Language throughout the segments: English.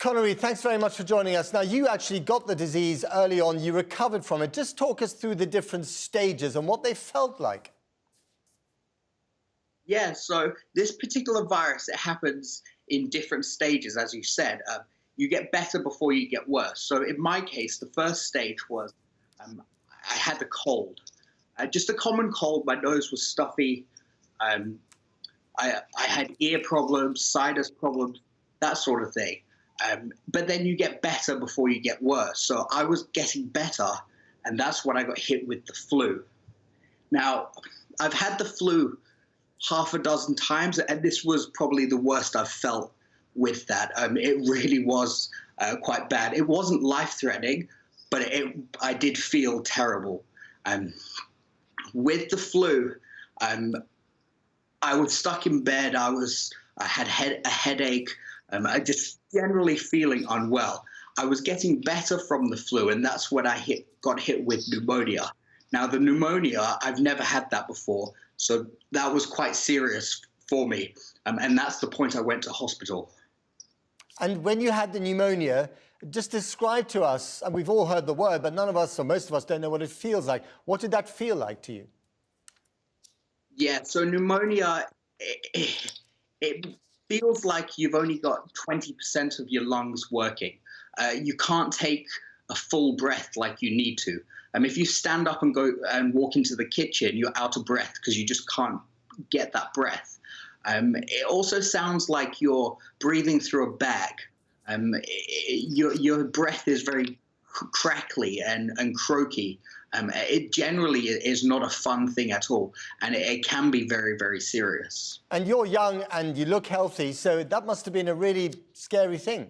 Connery, thanks very much for joining us. Now, you actually got the disease early on. You recovered from it. Just talk us through the different stages and what they felt like. Yeah, so this particular virus, it happens in different stages, as you said. You get better before you get worse. So in my case, the first stage was I had the cold. Just a common cold. My nose was stuffy. I had ear problems, sinus problems, that sort of thing. But then you get better before you get worse. So I was getting better, and that's when I got hit with the flu. Now, I've had the flu half a dozen times, and this was probably the worst I've felt with that. It really was quite bad. It wasn't life-threatening, but I did feel terrible. With the flu, I was stuck in bed. I had a headache. I just generally feeling unwell. I was getting better from the flu, and that's when I got hit with pneumonia. Now, the pneumonia, I've never had that before, so that was quite serious for me, and that's the point I went to hospital. And when you had the pneumonia, just describe to us, and we've all heard the word, but none of us, or most of us, don't know what it feels like. What did that feel like to you? Yeah, so pneumonia, it feels like you've only got 20% of your lungs working. You can't take a full breath like you need to. If you stand up and go and walk into the kitchen, you're out of breath because you just can't get that breath. It also sounds like you're breathing through a bag. Your breath is very crackly and croaky. It generally is not a fun thing at all, and it can be very, very serious. And you're young and you look healthy, so that must have been a really scary thing.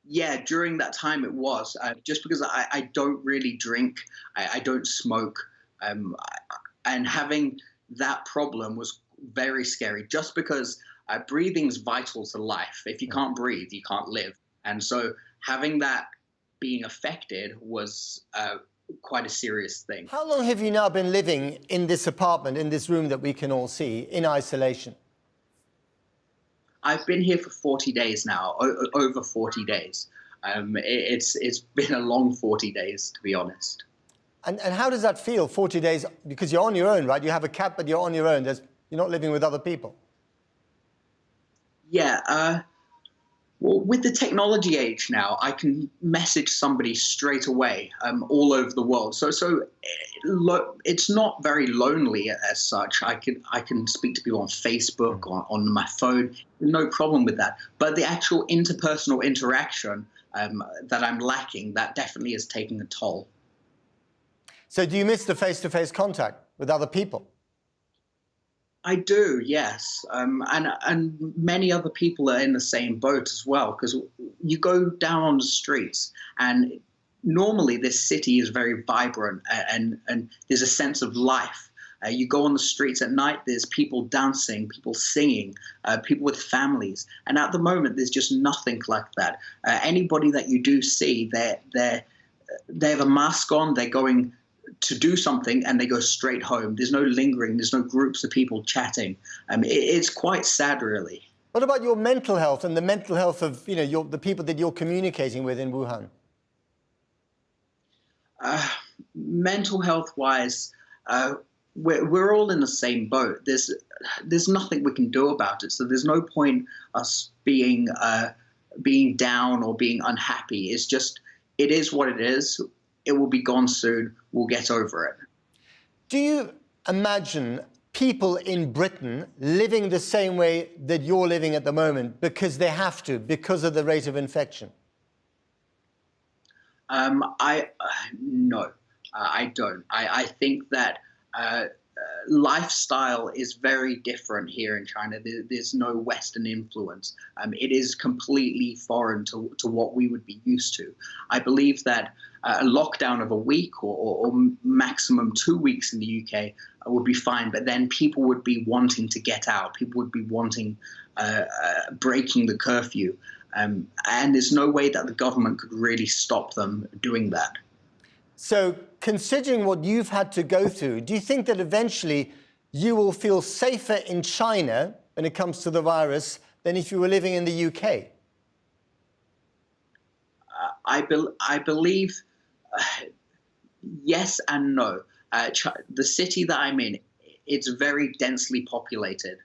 Yeah, during that time it was. Just because I don't really drink, I don't smoke, and having that problem was very scary, just because breathing is vital to life. If you can't breathe, you can't live. And so having that being affected was quite a serious thing. How long have you now been living in this apartment, in this room that we can all see, in isolation? I've been here for 40 days now, over 40 days. It's been a long 40 days, to be honest. And how does that feel, 40 days? Because you're on your own, right? You have a cat, but you're on your own. You're not living with other people. Yeah, well, with the technology age now, I can message somebody straight away all over the world. So it's not very lonely as such. I can speak to people on Facebook, on my phone, no problem with that. But the actual interpersonal interaction that I'm lacking, that definitely is taking a toll. So do you miss the face-to-face contact with other people? I do, yes, and many other people are in the same boat as well, because you go down on the streets, and normally this city is very vibrant, and there's a sense of life. You go on the streets at night, there's people dancing, people singing, people with families, and at the moment there's just nothing like that. Anybody that you do see, they have a mask on, they're going to do something and they go straight home. There's no lingering, there's no groups of people chatting. It's quite sad, really. What about your mental health and the mental health of the people that you're communicating with in Wuhan? Mental health-wise, we're all in the same boat. There's nothing we can do about it, so there's no point us being down or being unhappy. It's just, it is what it is. It will be gone soon. We'll get over it. Do you imagine people in Britain living the same way that you're living at the moment because they have to, because of the rate of infection? No, I don't. I think that lifestyle is very different here in China. There's no Western influence. It is completely foreign to what we would be used to. I believe that a lockdown of a week or maximum 2 weeks in the UK would be fine, but then people would be wanting to get out. People would be wanting breaking the curfew. And there's no way that the government could really stop them doing that. So, considering what you've had to go through, do you think that eventually you will feel safer in China when it comes to the virus than if you were living in the UK? I believe yes and no. The city that I'm in, it's very densely populated.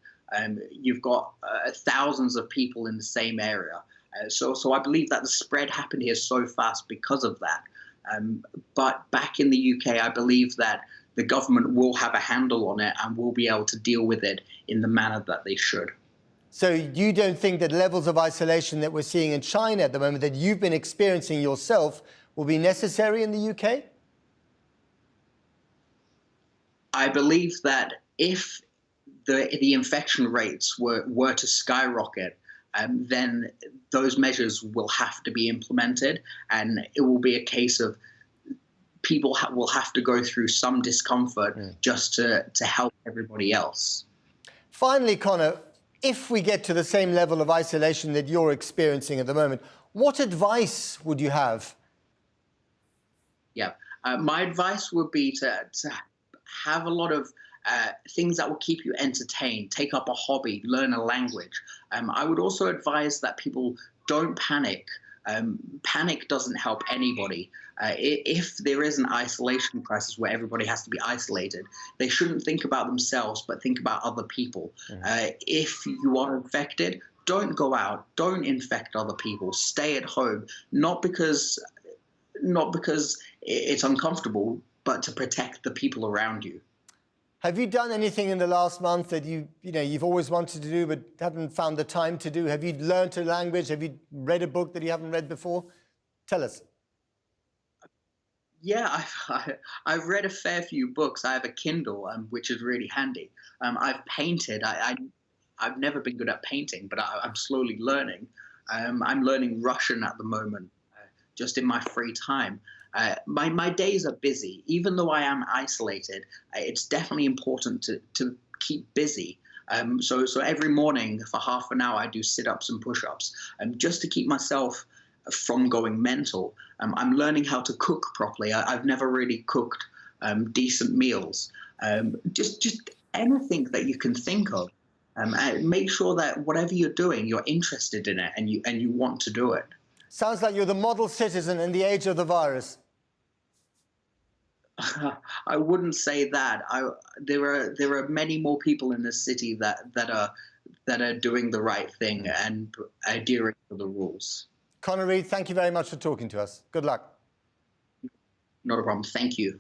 You've got thousands of people in the same area. So I believe that the spread happened here so fast because of that. But back in the UK, I believe that the government will have a handle on it and will be able to deal with it in the manner that they should. So you don't think that levels of isolation that we're seeing in China at the moment, that you've been experiencing yourself, will be necessary in the UK? I believe that if the infection rates were to skyrocket, then those measures will have to be implemented, and it will be a case of people will have to go through some discomfort just to help everybody else. Finally, Connor, if we get to the same level of isolation that you're experiencing at the moment, what advice would you have? Yeah, my advice would be to have a lot of things that will keep you entertained, take up a hobby, learn a language. I would also advise that people don't panic. Panic doesn't help anybody. If there is an isolation crisis where everybody has to be isolated, they shouldn't think about themselves, but think about other people. If you are infected, don't go out, don't infect other people, stay at home, not because it's uncomfortable, but to protect the people around you. Have you done anything in the last month that you've always wanted to do but haven't found the time to do? Have you learned a language? Have you read a book that you haven't read before? Tell us. Yeah, I've read a fair few books. I have a Kindle, which is really handy. I've painted. I've never been good at painting, but I'm slowly learning. I'm learning Russian at the moment, just in my free time. My days are busy. Even though I am isolated, it's definitely important to keep busy. So every morning for half an hour, I do sit-ups and push-ups, just to keep myself from going mental. I'm learning how to cook properly. I've never really cooked decent meals. Just anything that you can think of. And make sure that whatever you're doing, you're interested in it and you want to do it. Sounds like you're the model citizen in the age of the virus. I wouldn't say that. There are many more people in this city that are doing the right thing and adhering to the rules. Connor Reid, thank you very much for talking to us. Good luck. Not a problem. Thank you.